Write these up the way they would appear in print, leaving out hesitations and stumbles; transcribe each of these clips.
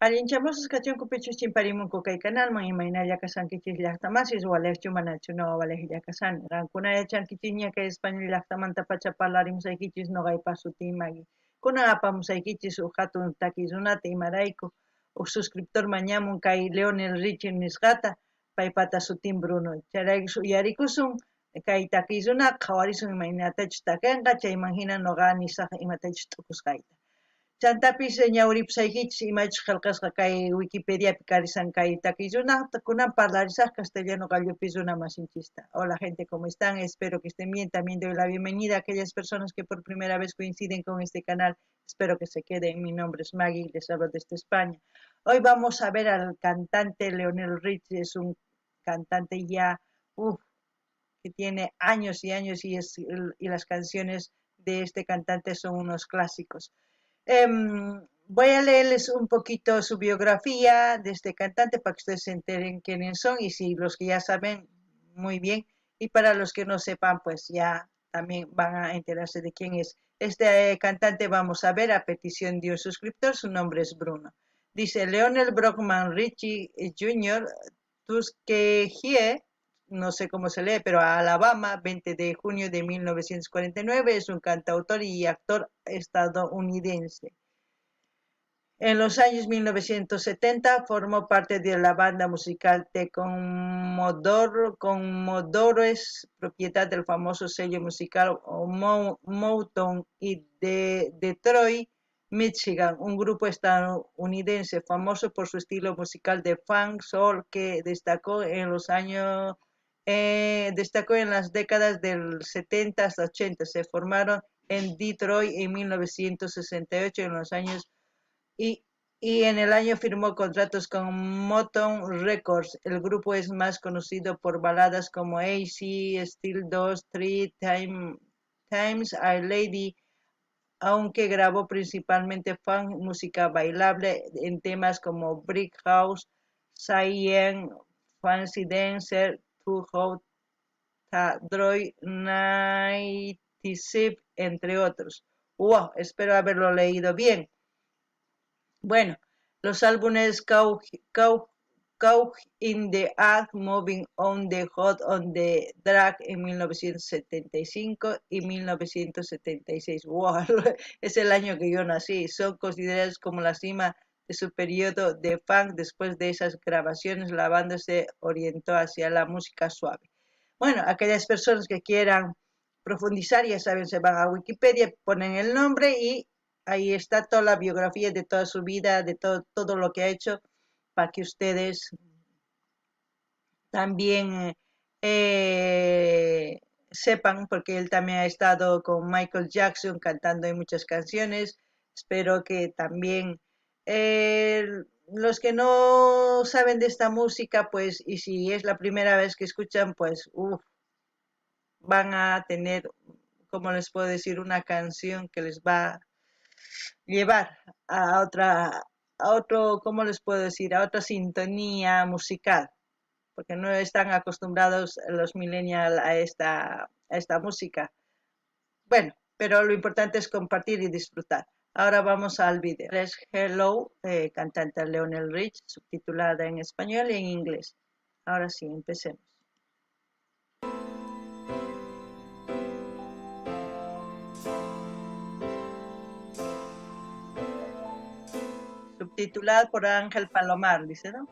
Allinchamusas kachunkupichus chimparimunku kay canalman imaynalla kasankichis llaqtamasis walekchu manachu no waleklla kasani qankuna yachankichis ña España llaqtamanta pacha parlarimusaykichis noqaypaq sutimagi kunan apamusaykichis huk hatun takiy runata imarayku huk suscriptorman ñamun kay Leonel Richie nisqata paypata sutin Bruno chayrayku uyarikusun kay takiy runaqa qhawarisun imaynatachus takinqa chayman hina noqa nisaq imatachus t'ukusqayta chantapis ñawripusaykichis imachus qillqasqa kay Wikipediapi karisan kay takiy runata kunan parlarisaq castellano gallopi runa masinchista. Hola gente, ¿cómo están? Espero que estén bien. También doy la bienvenida a aquellas personas que por primera vez coinciden con este canal. Espero que se queden. Mi nombre es Maggie, les hablo desde España. Hoy vamos a ver al cantante Leonel Richie. Es un cantante ya que tiene años y años y las canciones de este cantante son unos clásicos. Voy a leerles un poquito su biografía de este cantante para que ustedes se enteren quiénes son y si los que ya saben, muy bien, y para los que no sepan, pues ya también van a enterarse de quién es. Este cantante vamos a ver a petición de un suscriptor, su nombre es Bruno. Dice Leonel Brockman Richie Jr. Tuskegee, no sé cómo se lee, pero Alabama, 20 de junio de 1949, es un cantautor y actor estadounidense. En los años 1970 formó parte de la banda musical The Commodores, propiedad del famoso sello musical Motown y de Detroit, Michigan, un grupo estadounidense famoso por su estilo musical de funk soul que destacó en las décadas del 70 hasta 80. Se formaron en Detroit en 1968 en los años y en el año firmó contratos con Motown Records. El grupo es más conocido por baladas como AC, Still 2, 3 Times a Lady, aunque grabó principalmente funk, música bailable en temas como Brick House, Cyan, Fancy Dancer, Too Hot, Droid 97, entre otros. Wow, espero haberlo leído bien. Bueno, los álbumes Caught in the Act, Moving on the Hot on the Drag en 1975 y 1976. Wow, es el año que yo nací. Son considerados como la cima de su periodo de funk. Después de esas grabaciones, la banda se orientó hacia la música suave. Bueno, aquellas personas que quieran profundizar, ya saben, se van a Wikipedia, ponen el nombre y ahí está toda la biografía de toda su vida, de todo lo que ha hecho, para que ustedes también sepan, porque él también ha estado con Michael Jackson cantando en muchas canciones. Espero que también los que no saben de esta música, pues, y si es la primera vez que escuchan, pues, van a tener, como les puedo decir, una canción que les va a llevar a otro, ¿cómo les puedo decir? A otra sintonía musical, porque no están acostumbrados los millennials a esta música. Bueno, pero lo importante es compartir y disfrutar. Ahora vamos al video. Es Hello, cantante Leonel Richie, subtitulada en español y en inglés. Ahora sí, empecemos. Subtitulado por Ángel Palomar, dice, ¿no?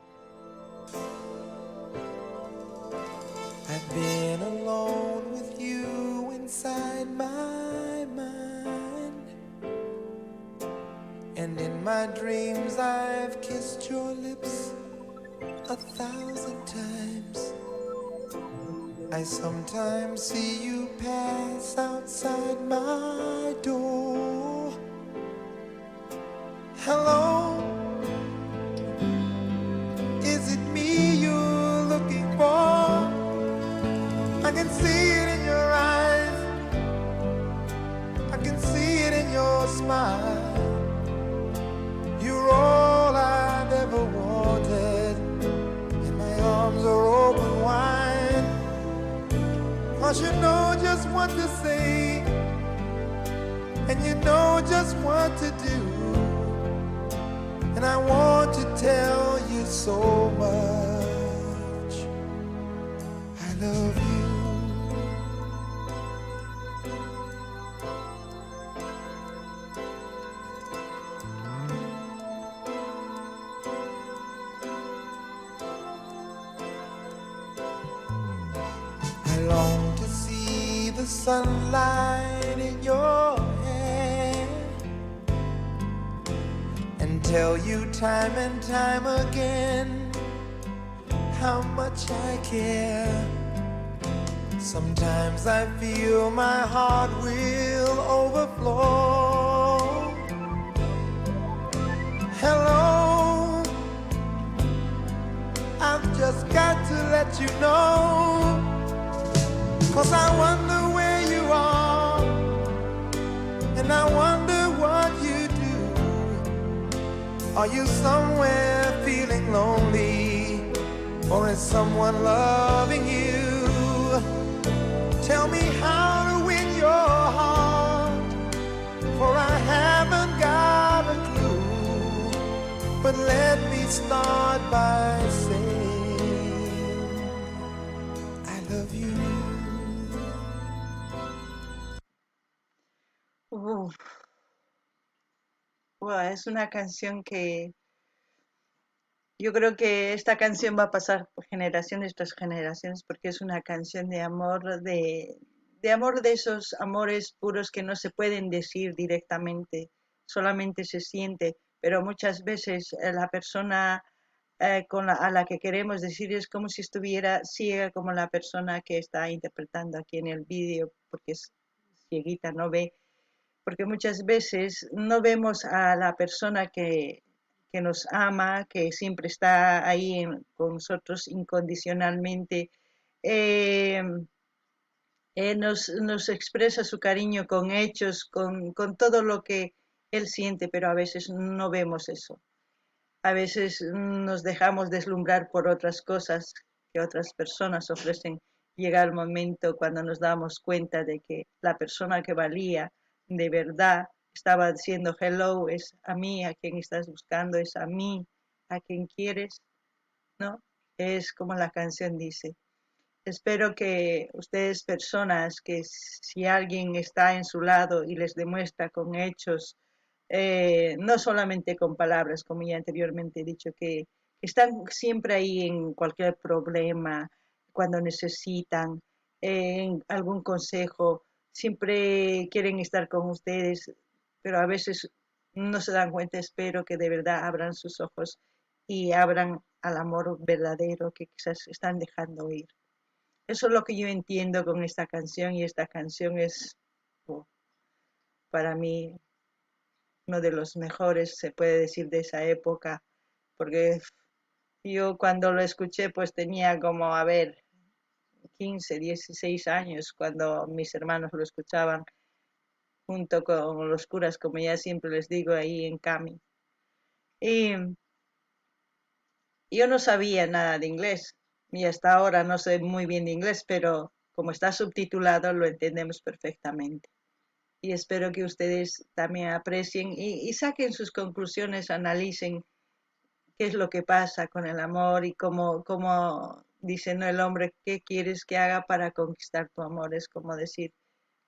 I've been alone with you inside my mind, and in my dreams I've kissed your lips 1,000 times. I sometimes see you pass outside my door. Hello, is it me you're looking for? I can see it in your eyes, I can see it in your smile. You're all I've ever wanted, and my arms are open wide. 'Cause you know just what to say, and you know just what to do, and I want want to tell you so much. I love you. I long to see the sunlight in your hair and tell you time and time again how much I care. Sometimes I feel my heart will overflow. Hello, I've just got to let you know, 'cause I wonder where you are, and I wonder what you do. Are you somewhere feeling lonely, or is someone loving you? Tell me how to win your heart, for I haven't got a clue. But let me start by saying I love you. Uf, wow, es una canción que yo creo que esta canción va a pasar por generaciones tras generaciones, porque es una canción de amor, de esos amores puros que no se pueden decir directamente, solamente se siente, pero muchas veces la persona a la que queremos decir es como si estuviera ciega, como la persona que está interpretando aquí en el vídeo, porque es cieguita, no ve, porque muchas veces no vemos a la persona que nos ama, que siempre está ahí con nosotros incondicionalmente, eh, nos expresa su cariño con hechos, con todo lo que él siente, pero a veces no vemos eso. A veces nos dejamos deslumbrar por otras cosas que otras personas ofrecen. Llega el momento cuando nos damos cuenta de que la persona que valía de verdad estaba diciendo hello, es a mí a quien estás buscando, es a mí a quien quieres, ¿no? Es como la canción dice. Espero que ustedes personas, que si alguien está en su lado y les demuestra con hechos, no solamente con palabras, como ya anteriormente he dicho, que están siempre ahí en cualquier problema, cuando necesitan algún consejo, siempre quieren estar con ustedes, pero a veces no se dan cuenta. Espero que de verdad abran sus ojos y abran al amor verdadero que quizás están dejando ir. Eso es lo que yo entiendo con esta canción, y esta canción es oh, para mí uno de los mejores, se puede decir, de esa época, porque yo cuando lo escuché pues tenía como, a ver, 15, 16 años cuando mis hermanos lo escuchaban junto con los curas, como ya siempre les digo, ahí en Cami. Y yo no sabía nada de inglés, y hasta ahora no sé muy bien de inglés, pero como está subtitulado lo entendemos perfectamente. Y espero que ustedes también aprecien y saquen sus conclusiones, analicen qué es lo que pasa con el amor y cómo dice, ¿no?, el hombre, ¿qué quieres que haga para conquistar tu amor? Es como decir,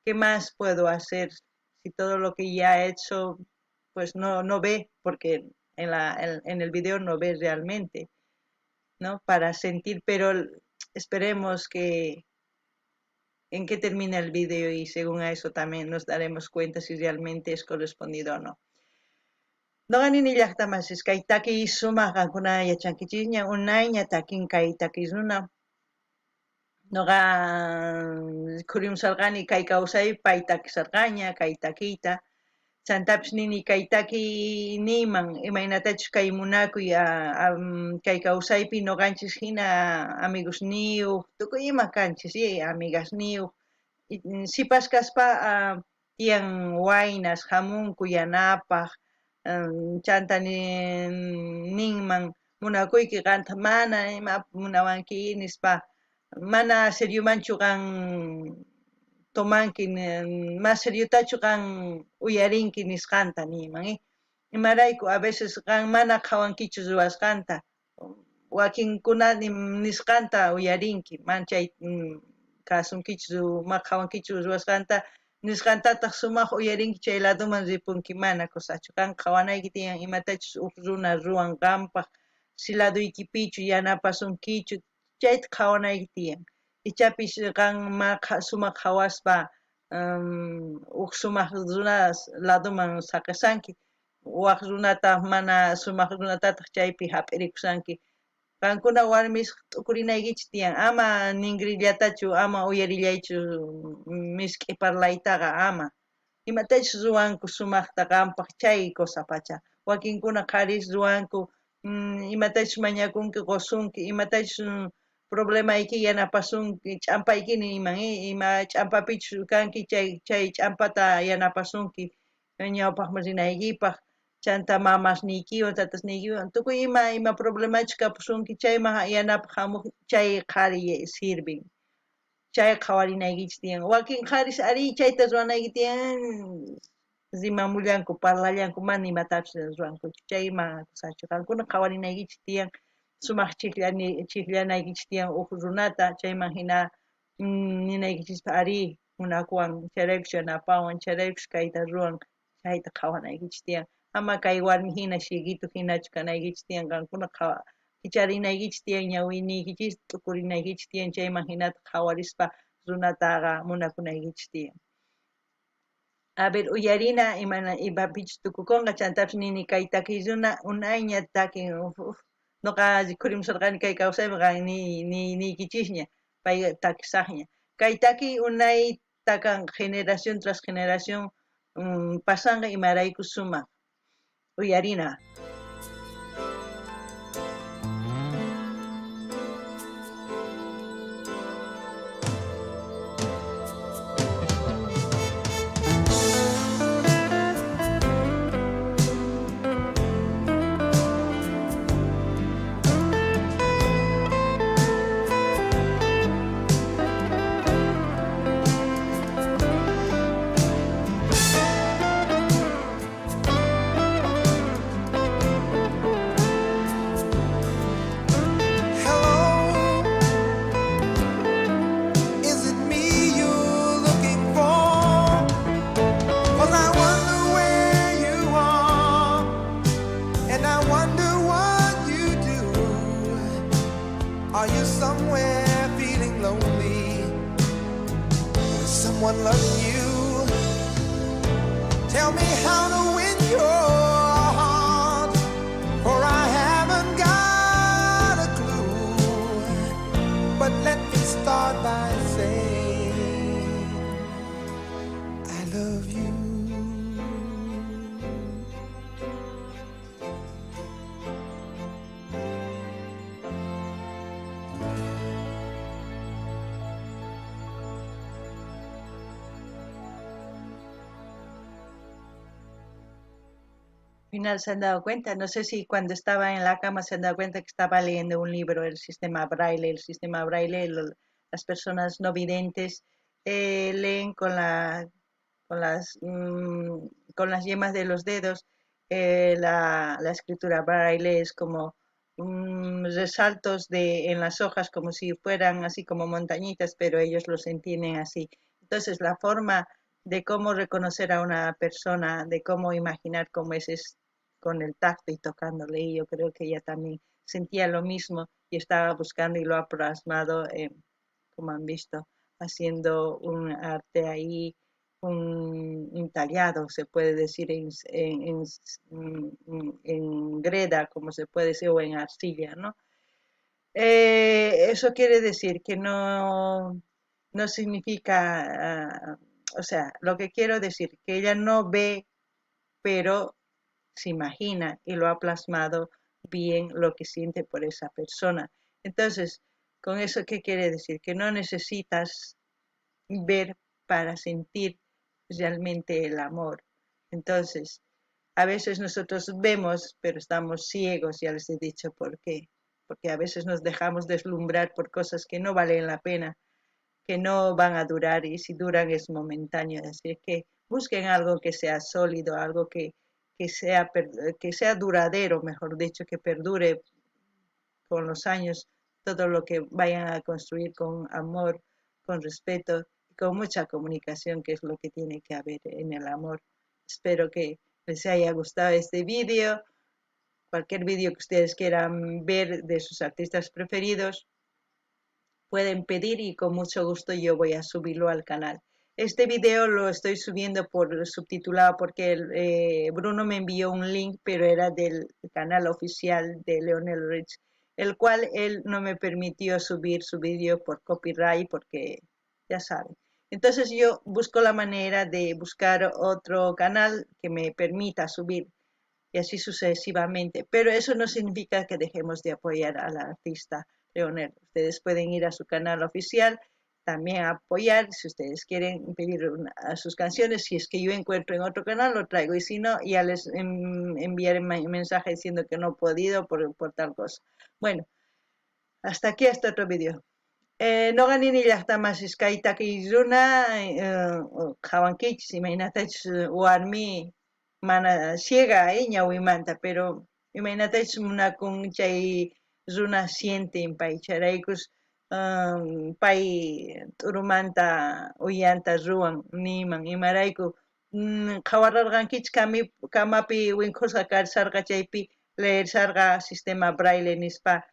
¿qué más puedo hacer si todo lo que ya he hecho pues no ve? Porque en el video no ve realmente, ¿no? Para sentir, pero esperemos que en qué termina el vídeo, y según a eso también nos daremos cuenta si realmente es correspondido o no. Noqani nillaqtamasas kay takiy sumaq qankuna yachankichis ña unay ña takin kay takisnuna noqa khurimusarqani kay kawsay pay takisarqaña kay takiyta chantapis nini kay takiy niyman imaynatachus kay munakuy kay kawsaypi noqanchis hina amigos niyuq tukuy ima kanchis amigas niyuq sipas kaspa tiyan waynas hamunku yanapaq chanta ninman munakuyki qanta mana ima munawanki nispa mana seriomanchu qan tomanki mas seriotachu qan uyarinki nisqanta niyman imarayku a veces qan mana qhawankichu ruwasqanta wakinkuna nisqanta uyarinki manchay kasunkichu ma qhawankichu ruwasqanta nisqantataq sumaq uyarinki chay ladoman ripunki mana kusachu kan qhawanayki tiyan imatachus uk runa ruwanqanpaq siladuykipichu yanapasunkichu chayta qhawanayki tiyan ichapish qan sumaq qhawaspa uk sumaq runa ladoman saqisanki waq runata mana sumaq runatataq chaypi hap'irikusanki qankuna warmis t'ukurinaykichis tiyan ama ningrillatachu ama uyarillaychu misk'i parlaytaqa ama imatachus ruwanku sumaqta qanpaq chay kusapacha wakinkuna qaris ruwanku imatachus mañakunki qusunki imatachus problemayki yanapasunki ch'ampaykini ima ch'ampapichus kanki chay ch'ampata yanapasunki ñawpaq rinaykipaq chanta mamasniykiwan tatasniykiwan tukuy ima problemachus kapusunki chayman yanapaq hamuq chay qhari sirven chay qhawarinaykichis tiyan wakin qaris ari chayta ruwanayki tiyan rimamullanku parlallanku mana imatapis ruwankuchu chayma kusachu qankuna qhawarinaykichis tiyan sumaq chiklanaykichis tiyan uk runata chayman hina ninaykichispa ari munakuwan chayraykush yanapawan chayraykush kayta ruwan chayta qhawanaykichis tiyan ama kay warmi hina shiqitu hinachu kanaykichis tiyan qankuna kicharinaykichis tiyan ñawiniykichis t'ukurinaykichis tiyan chayman hinata qhawarispa runataqa munakunaykichis tiyan a ver uyarina imapichus tukukunqa chantapis nini kay takiy runa unayña takin noqa rikhurimusarqani kay kawsayman qan niykichisña pay takisaqña kay takiy unayta kan generación tras generación pasanqa imarayku sumaq uyarina Hello, is it me you're looking for? 'Cause I wonder where you are, and I wonder what you do. Are you somewhere feeling lonely? Is someone loving you? Tell me how to win your heart, for I haven't got a clue. But let me start by saying I love you. final se han dado cuenta, no sé si cuando estaba en la cama se han dado cuenta que estaba leyendo un libro, el sistema Braille, las personas no videntes leen con las yemas de los dedos, la escritura Braille es como resaltos en las hojas como si fueran así como montañitas, pero ellos los entienden así. Entonces la forma de cómo reconocer a una persona, de cómo imaginar cómo es con el tacto y tocándole. Y yo creo que ella también sentía lo mismo y estaba buscando y lo ha plasmado, como han visto, haciendo un arte ahí, un tallado, se puede decir, en greda, como se puede decir, o en arcilla, ¿no? Eso quiere decir que no significa, o sea, lo que quiero decir, que ella no ve, pero se imagina y lo ha plasmado bien lo que siente por esa persona. Entonces, ¿con eso qué quiere decir? Que no necesitas ver para sentir realmente el amor. Entonces, a veces nosotros vemos, pero estamos ciegos, ya les he dicho por qué. Porque a veces nos dejamos deslumbrar por cosas que no valen la pena, que no van a durar y si duran es momentáneo. Así que busquen algo que sea sólido, algo que que sea duradero, mejor dicho, que perdure con los años todo lo que vayan a construir con amor, con respeto y con mucha comunicación, que es lo que tiene que haber en el amor. Espero que les haya gustado este vídeo. Cualquier vídeo que ustedes quieran ver de sus artistas preferidos, pueden pedir y con mucho gusto yo voy a subirlo al canal. Este video lo estoy subiendo por subtitulado porque Bruno me envió un link, pero era del canal oficial de Lionel Rich, el cual él no me permitió subir su vídeo por copyright porque ya saben. Entonces yo busco la manera de buscar otro canal que me permita subir y así sucesivamente. Pero eso no significa que dejemos de apoyar al artista Leonel. Ustedes pueden ir a su canal oficial, también a apoyar, si ustedes quieren pedir a sus canciones, si es que yo encuentro en otro canal, lo traigo, y si no, ya les enviaré mensaje diciendo que no he podido por tal cosa. Bueno, hasta aquí, hasta otro vídeo. No ganin llaqtamas iskaytakiyuna qhawankichismi imaynatachus warmi mana ciega ñawimanta, pero imaynatachus munakun chay runa sienten pay charaykus pay t'urumanta uyanta ruwan niman imarayku qhawararqankichis kamapi winkhusqa karsarqa chaypi leersarqa sistema braille nispa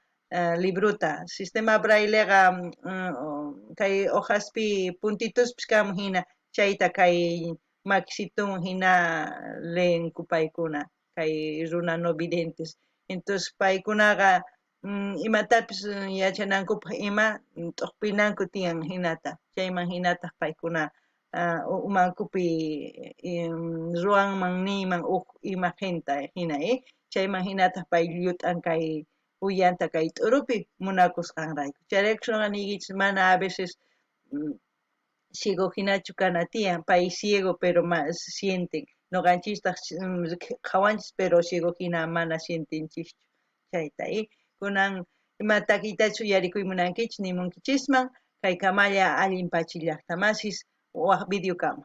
libruta. Sistema braileqa kay hojaspi puntituspis kamun hina chayta kay makisituwan hina leenku paykuna, kay runa no videntes. Entonces paykunaqa imatapis yachanankupaq ima t'uqpinanku tiyan hinata, chayman hinataq paykuna umankupi ruwanman niman huk imagenta hina chayman hinataq pay llut'an kay uyanta kay t'urupi munakusqanrayku. Chayraykun ruwankichis mana a veces ciego hinachu kana tiyan, pay ciego pero sienten. Nuqanchistaq qhawanchis pero ciego hina mana sientinchikchu. Chayta kunan ima takiytachu yarikuymunankichis nimunkichisman kay Kamalla allin Pachi llaqtamasis waq videokama.